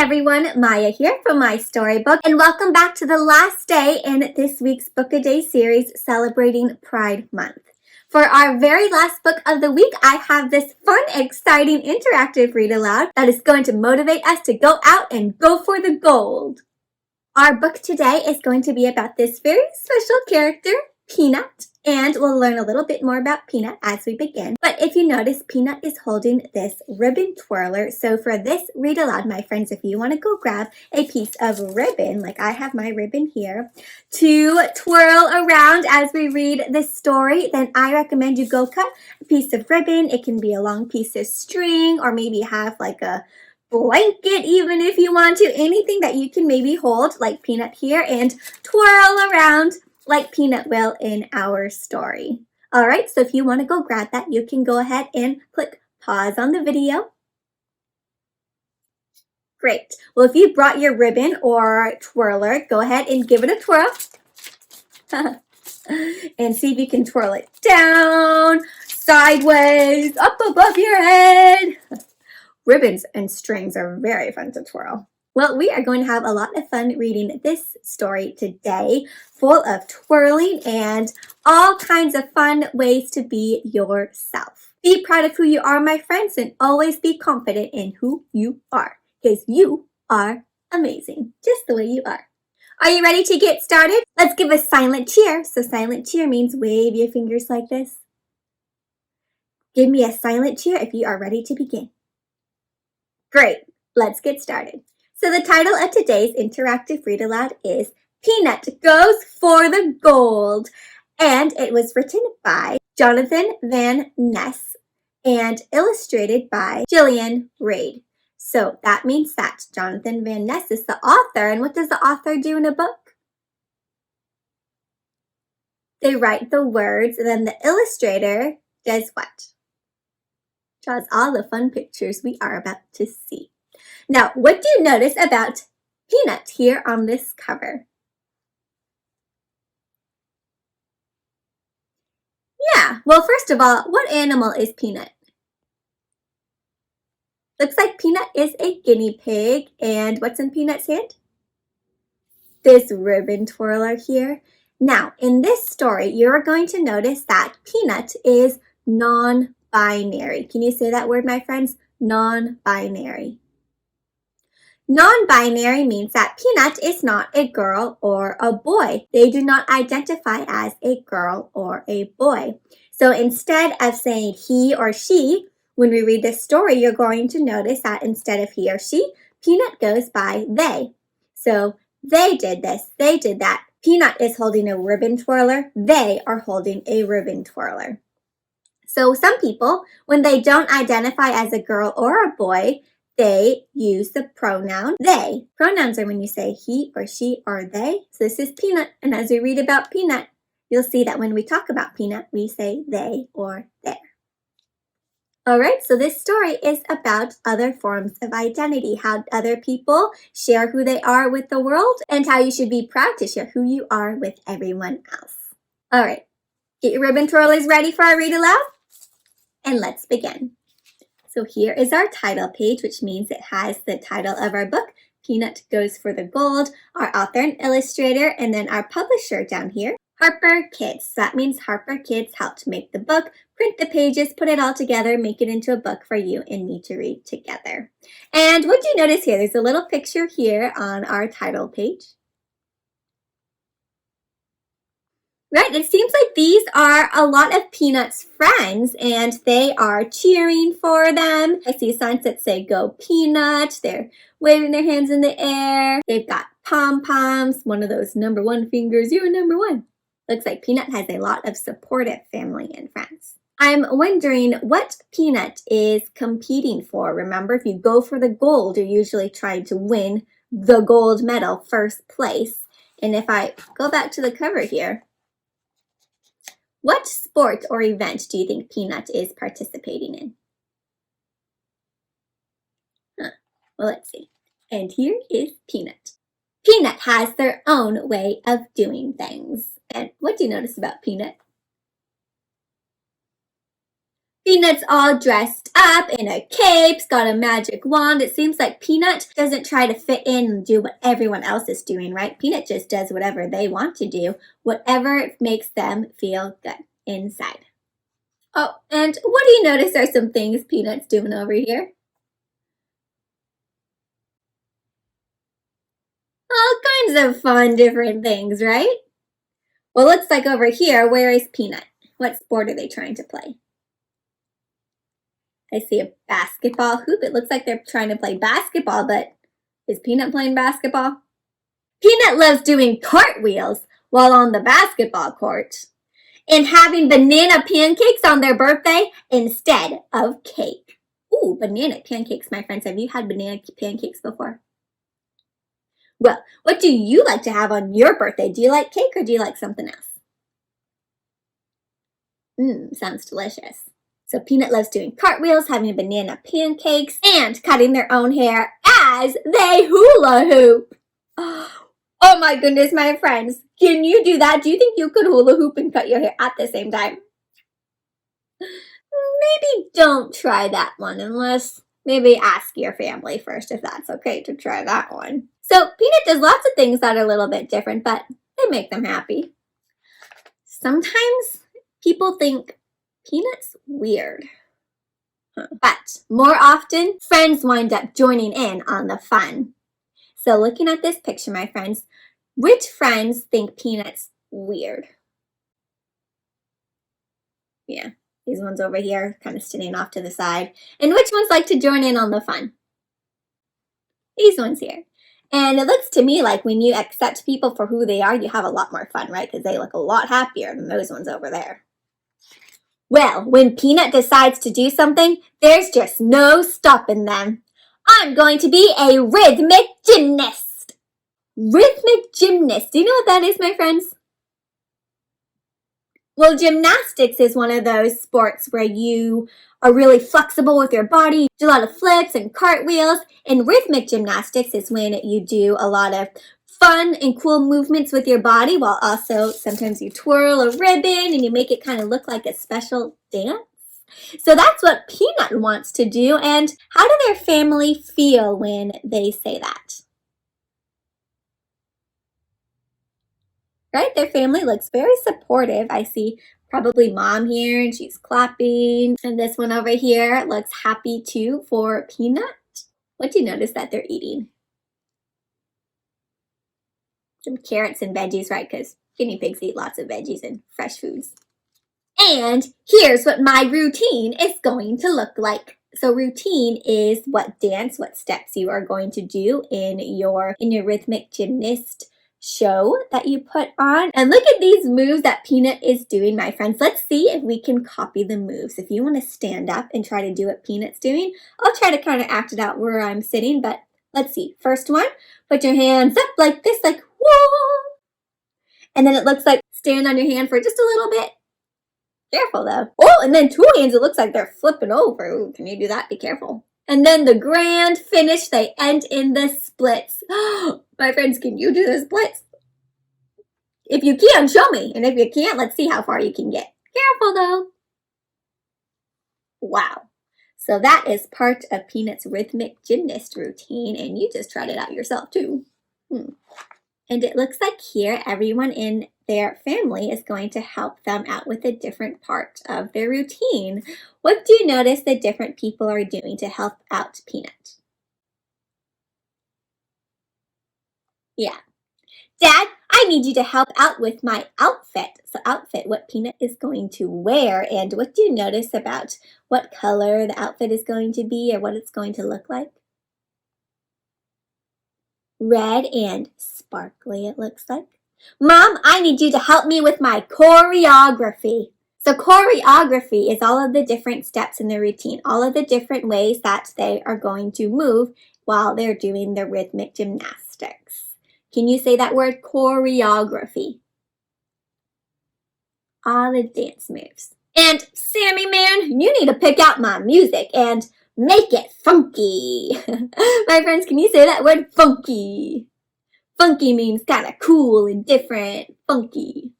everyone, Maya here from MaiStoryBook, and welcome back to the last day in this week's Book a Day series celebrating Pride Month. For our very last book of the week, I have this fun, exciting, interactive read aloud that is going to motivate us to go out and go for the gold. Our book today is going to be about this very special character, Peanut, and we'll learn a little bit more about Peanut as we begin. But if you notice, Peanut is holding this ribbon twirler. So for this read aloud, my friends, if you want to go grab a piece of ribbon, like I have my ribbon here, to twirl around as we read this story, then I recommend you go cut a piece of ribbon. It can be a long piece of string, or maybe have like a blanket even if you want to, anything that you can maybe hold like Peanut here and twirl around like Peanut will in our story. All right, so if you want to go grab that, you can go ahead and click pause on the video. Great. Well, if you brought your ribbon or twirler, go ahead and give it a twirl. And see if you can twirl it down, sideways, up above your head. Ribbons and strings are very fun to twirl. Well, we are going to have a lot of fun reading this story today, full of twirling and all kinds of fun ways to be yourself. Be proud of who you are, my friends, and always be confident in who you are, because you are amazing, just the way you are. Are you ready to get started? Let's give a silent cheer. So silent cheer means wave your fingers like this. Give me a silent cheer if you are ready to begin. Great, let's get started. So the title of today's interactive read aloud is Peanut Goes for the Gold, and it was written by Jonathan Van Ness and illustrated by Gillian Reid. So that means that Jonathan Van Ness is the author, and what does the author do in a book? They write the words, and then the illustrator does what? Draws all the fun pictures we are about to see. Now, what do you notice about Peanut here on this cover? Yeah, well, first of all, what animal is Peanut? Looks like Peanut is a guinea pig, and what's in Peanut's hand? This ribbon twirler here. Now, in this story, you're going to notice that Peanut is non-binary. Can you say that word, my friends? Non-binary. Non-binary means that Peanut is not a girl or a boy. They do not identify as a girl or a boy. So instead of saying he or she, when we read this story, you're going to notice that instead of he or she, Peanut goes by they. So they did this, they did that. Peanut is holding a ribbon twirler. They are holding a ribbon twirler. So some people, when they don't identify as a girl or a boy, they use the pronoun they. Pronouns are when you say he or she or they. So this is Peanut, and as we read about Peanut, you'll see that when we talk about Peanut, we say they or their. All right, so this story is about other forms of identity, how other people share who they are with the world, and how you should be proud to share who you are with everyone else. All right, get your ribbon twirlers ready for our read aloud, and let's begin. So here is our title page, which means it has the title of our book, Peanut Goes for the Gold, our author and illustrator, and then our publisher down here, Harper Kids. So that means Harper Kids helped make the book, print the pages, put it all together, make it into a book for you and me to read together. And what do you notice here? There's a little picture here on our title page. Right, it seems like these are a lot of Peanut's friends, and they are cheering for them. I see signs that say Go Peanut. They're waving their hands in the air. They've got pom-poms, one of those number one fingers. You're number one. Looks like Peanut has a lot of supportive family and friends. I'm wondering what Peanut is competing for. Remember, if you go for the gold, you're usually trying to win the gold medal, first place. And if I go back to the cover here, what sport or event do you think Peanut is participating in? Well, let's see. And here is Peanut. Peanut has their own way of doing things. And what do you notice about Peanut? Peanut's all dressed up in a cape's got a magic wand. It seems like Peanut doesn't try to fit in and do what everyone else is doing, right? Peanut just does whatever they want to do, whatever makes them feel good inside. Oh, and what do you notice are some things Peanut's doing over here? All kinds of fun, different things, right? Well, looks like over here, where is Peanut? What sport are they trying to play? I see a basketball hoop. It looks like they're trying to play basketball, but is Peanut playing basketball? Peanut loves doing cartwheels while on the basketball court and having banana pancakes on their birthday instead of cake. Ooh, banana pancakes, my friends. Have you had banana pancakes before? Well, what do you like to have on your birthday? Do you like cake or do you like something else? Sounds delicious. So Peanut loves doing cartwheels, having banana pancakes, and cutting their own hair as they hula hoop. Oh my goodness, my friends. Can you do that? Do you think you could hula hoop and cut your hair at the same time? Maybe don't try that one unless maybe ask your family first if that's okay to try that one. So Peanut does lots of things that are a little bit different, but they make them happy. Sometimes people think Peanut's weird. But more often, friends wind up joining in on the fun. So looking at this picture, my friends, which friends think Peanut's weird? Yeah, these ones over here kind of standing off to the side. And which ones like to join in on the fun? These ones here. And it looks to me like when you accept people for who they are, you have a lot more fun, right? Because they look a lot happier than those ones over there. Well, when Peanut decides to do something, there's just no stopping them. I'm going to be a rhythmic gymnast. Rhythmic gymnast. Do you know what that is, my friends? Well, gymnastics is one of those sports where you are really flexible with your body, do a lot of flips and cartwheels. And rhythmic gymnastics is when you do a lot of fun and cool movements with your body while also sometimes you twirl a ribbon and you make it kind of look like a special dance. So that's what Peanut wants to do. And how do their family feel when they say that? Right? Their family looks very supportive. I see probably Mom here and she's clapping. And this one over here looks happy too for Peanut. What do you notice that they're eating? Some carrots and veggies, right? Because guinea pigs eat lots of veggies and fresh foods. And here's what my routine is going to look like. So routine is what steps you are going to do in your rhythmic gymnast show that you put on. And look at these moves that Peanut is doing, my friends. Let's see if we can copy the moves. If you want to stand up and try to do what Peanut's doing, I'll try to kind of act it out where I'm sitting, but let's see. First one, put your hands up like this, like whoa. And then it looks like stand on your hand for just a little bit. Careful though. Oh, and then two hands, it looks like they're flipping over. Ooh, can you do that? Be careful. And then the grand finish, they end in the splits. My friends, can you do the splits? If you can, show me. And if you can't, let's see how far you can get. Careful though. Wow. So that is part of Peanut's rhythmic gymnast routine, and you just tried it out yourself too. And it looks like here everyone in their family is going to help them out with a different part of their routine. What do you notice the different people are doing to help out Peanut? Yeah. Dad, I need you to help out with my outfit. So outfit, what Peanut is going to wear. And what do you notice about what color the outfit is going to be or what it's going to look like? Red and sparkly, it looks like. Mom, I need you to help me with my choreography. So choreography is all of the different steps in the routine, all of the different ways that they are going to move while they're doing the rhythmic gymnastics. Can you say that word, choreography? All the dance moves. And Sammy man, you need to pick out my music and make it funky. My friends, can you say that word, funky? Funky means kind of cool and different. Funky.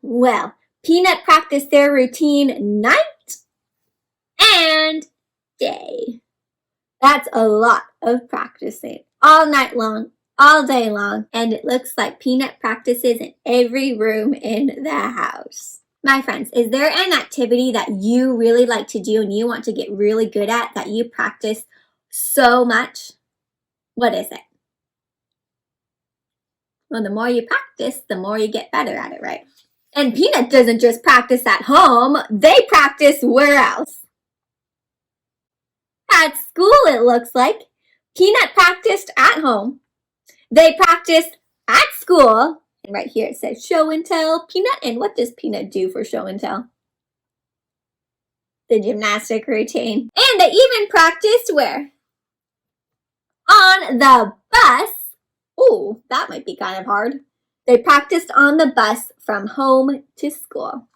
Well, Peanut practiced their routine night day. That's a lot of practicing. All night long, all day long, and it looks like Peanut practices in every room in the house. My friends, is there an activity that you really like to do and you want to get really good at that you practice so much? What is it? Well, the more you practice, the more you get better at it, right? And Peanut doesn't just practice at home, they practice where else? At school, it looks like. Peanut practiced at home. They practiced at school. And right here it says show and tell Peanut. And what does Peanut do for show and tell? The gymnastic routine. And they even practiced where? On the bus. Ooh, that might be kind of hard. They practiced on the bus from home to school.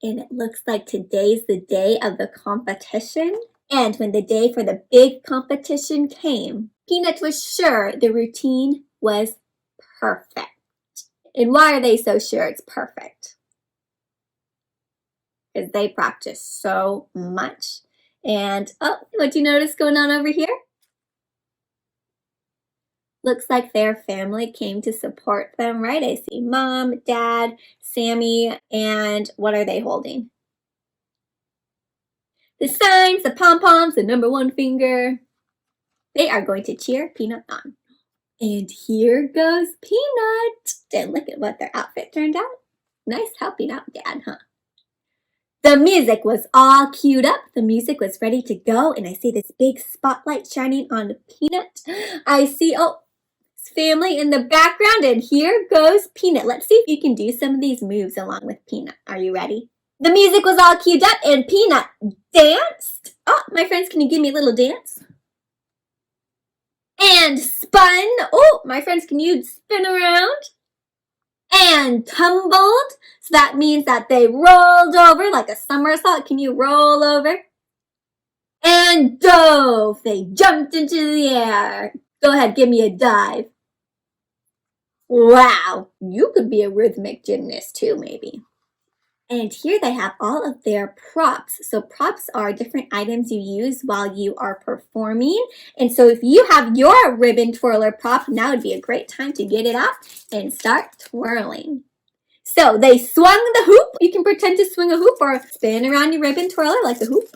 And it looks like today's the day of the competition. And when the day for the big competition came, Peanut was sure the routine was perfect. And why are they so sure it's perfect? Because they practice so much. And, oh, what do you notice going on over here? Looks like their family came to support them, right? I see Mom, Dad, Sammy, and what are they holding? The signs, the pom-poms, the number one finger. They are going to cheer Peanut on. And here goes Peanut. And look at what their outfit turned out. Nice helping out, Dad, huh? The music was all queued up. The music was ready to go. And I see this big spotlight shining on Peanut. I see, oh, his family in the background. And here goes Peanut. Let's see if you can do some of these moves along with Peanut. Are you ready? The music was all queued up and Peanut danced. Oh, my friends, can you give me a little dance? And spun. Oh, my friends, can you spin around? And tumbled. So that means that they rolled over like a somersault. Can you roll over? And dove. They jumped into the air. Go ahead, give me a dive. Wow, you could be a rhythmic gymnast too, maybe. And here they have all of their props. So props are different items you use while you are performing. And so if you have your ribbon twirler prop, now would be a great time to get it out and start twirling. So they swung the hoop. You can pretend to swing a hoop or spin around your ribbon twirler like a hoop.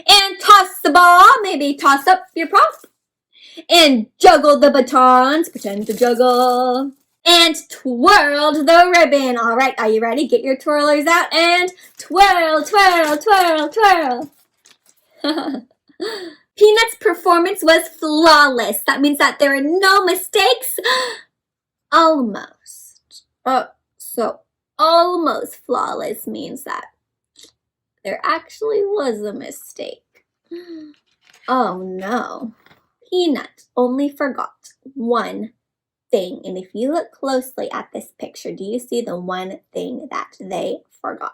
And toss the ball. Maybe toss up your prop. And juggle the batons. Pretend to juggle. And twirled the ribbon. All right, are you ready? Get your twirlers out and twirl, twirl, twirl, twirl. Peanut's performance was flawless. That means that there are no mistakes. Almost. So almost flawless means that there actually was a mistake. Oh no. Peanut only forgot one thing. And if you look closely at this picture, do you see the one thing that they forgot?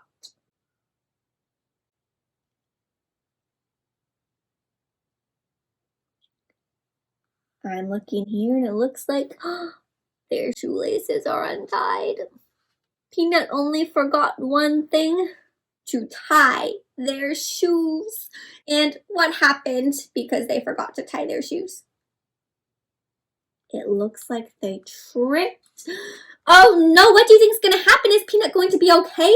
I'm looking here and it looks like their shoelaces are untied. Peanut only forgot one thing, to tie their shoes. And what happened because they forgot to tie their shoes? It looks like they tripped. Oh no, what do you think is going to happen? Is Peanut going to be okay?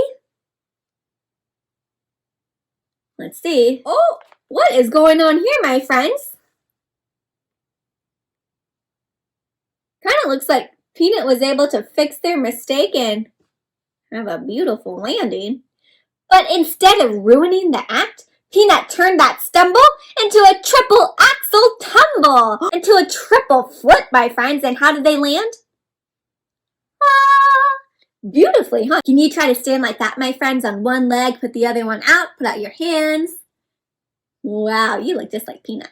Let's see. Oh, what is going on here, my friends? Kind of looks like Peanut was able to fix their mistake and have a beautiful landing. But instead of ruining the act, Peanut turned that stumble into a triple axel tumble, into a triple flip, my friends. And how did they land? Beautifully, huh? Can you try to stand like that, my friends, on one leg, put the other one out, put out your hands? Wow, you look just like Peanut.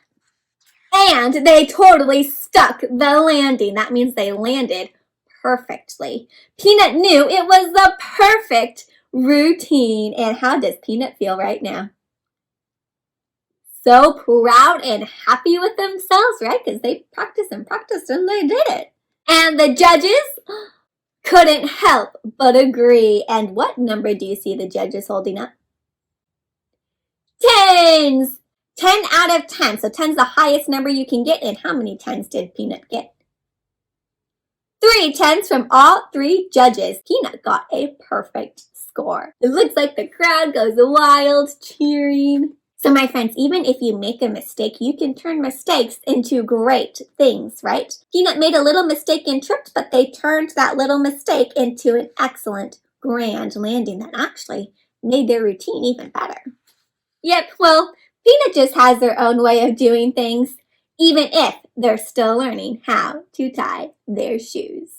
And they totally stuck the landing. That means they landed perfectly. Peanut knew it was the perfect routine. And how does Peanut feel right now? So proud and happy with themselves, right? Because they practiced and practiced and they did it. And the judges couldn't help but agree. And what number do you see the judges holding up? Tens! 10 out of 10. So 10 is the highest number you can get. And how many 10s did Peanut get? 3 10s from all 3 judges. Peanut got a perfect score. It looks like the crowd goes wild, cheering. So my friends, even if you make a mistake, you can turn mistakes into great things, right? Peanut made a little mistake and tripped, but they turned that little mistake into an excellent grand landing that actually made their routine even better. Yep, well, Peanut just has their own way of doing things, even if they're still learning how to tie their shoes.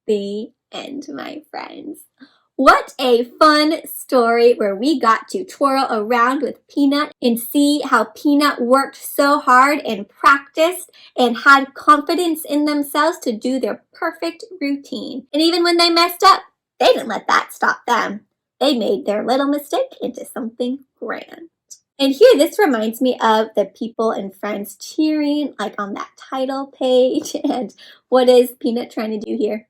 The end, my friends. What a fun story where we got to twirl around with Peanut and see how Peanut worked so hard and practiced and had confidence in themselves to do their perfect routine. And even when they messed up, they didn't let that stop them. They made their little mistake into something grand. And here, this reminds me of the people and friends cheering, like on that title page. And what is Peanut trying to do here?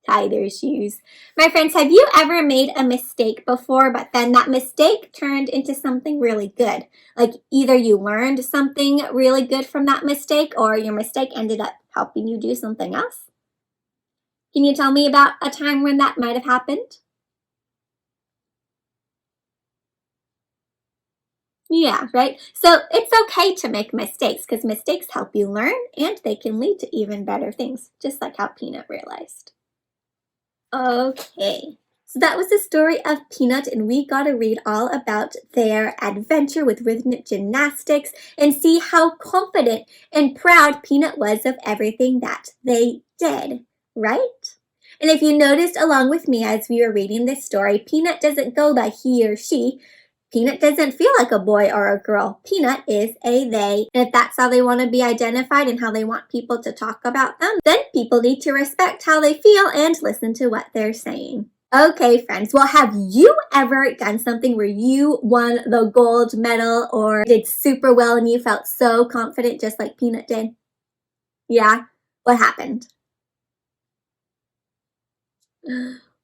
Tie their shoes. My friends, have you ever made a mistake before, but then that mistake turned into something really good? Like either you learned something really good from that mistake, or your mistake ended up helping you do something else? Can you tell me about a time when that might have happened? Yeah, right? So it's okay to make mistakes because mistakes help you learn and they can lead to even better things, just like how Peanut realized. Okay, so that was the story of Peanut, and we got to read all about their adventure with rhythmic gymnastics and see how confident and proud Peanut was of everything that they did, right? And if you noticed along with me as we were reading this story, Peanut doesn't go by he or she. Peanut doesn't feel like a boy or a girl. Peanut is a they. And if that's how they want to be identified and how they want people to talk about them, then people need to respect how they feel and listen to what they're saying. Okay, friends. Well, have you ever done something where you won the gold medal or did super well and you felt so confident just like Peanut did? Yeah? What happened?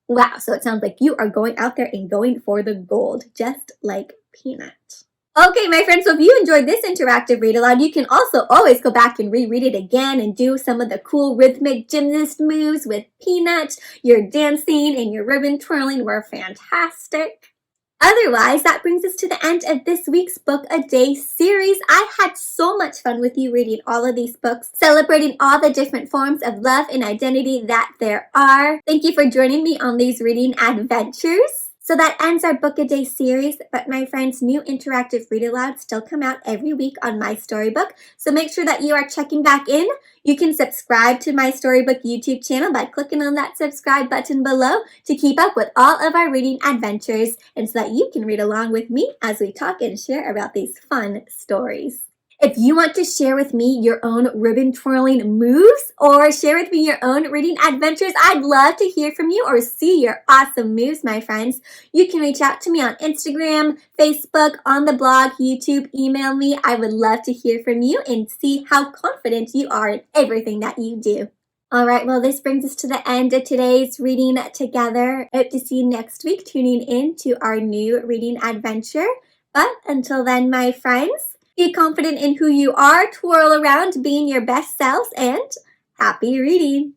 Wow, so it sounds like you are going out there and going for the gold, just like Peanut. Okay, my friends, so if you enjoyed this interactive read aloud, you can also always go back and reread it again and do some of the cool rhythmic gymnast moves with Peanut. Your dancing and your ribbon twirling were fantastic. Otherwise, that brings us to the end of this week's Book a Day series. I had so much fun with you reading all of these books, celebrating all the different forms of love and identity that there are. Thank you for joining me on these reading adventures. So that ends our Book a Day series, but my friends, new interactive read alouds still come out every week on MaiStoryBook, so make sure that you are checking back in. You can subscribe to MaiStoryBook YouTube channel by clicking on that subscribe button below to keep up with all of our reading adventures and so that you can read along with me as we talk and share about these fun stories. If you want to share with me your own ribbon twirling moves or share with me your own reading adventures, I'd love to hear from you or see your awesome moves, my friends. You can reach out to me on Instagram, Facebook, on the blog, YouTube, email me. I would love to hear from you and see how confident you are in everything that you do. All right, well, this brings us to the end of today's reading together. I hope to see you next week tuning in to our new reading adventure. But until then, my friends, be confident in who you are, twirl around being your best selves, and happy reading!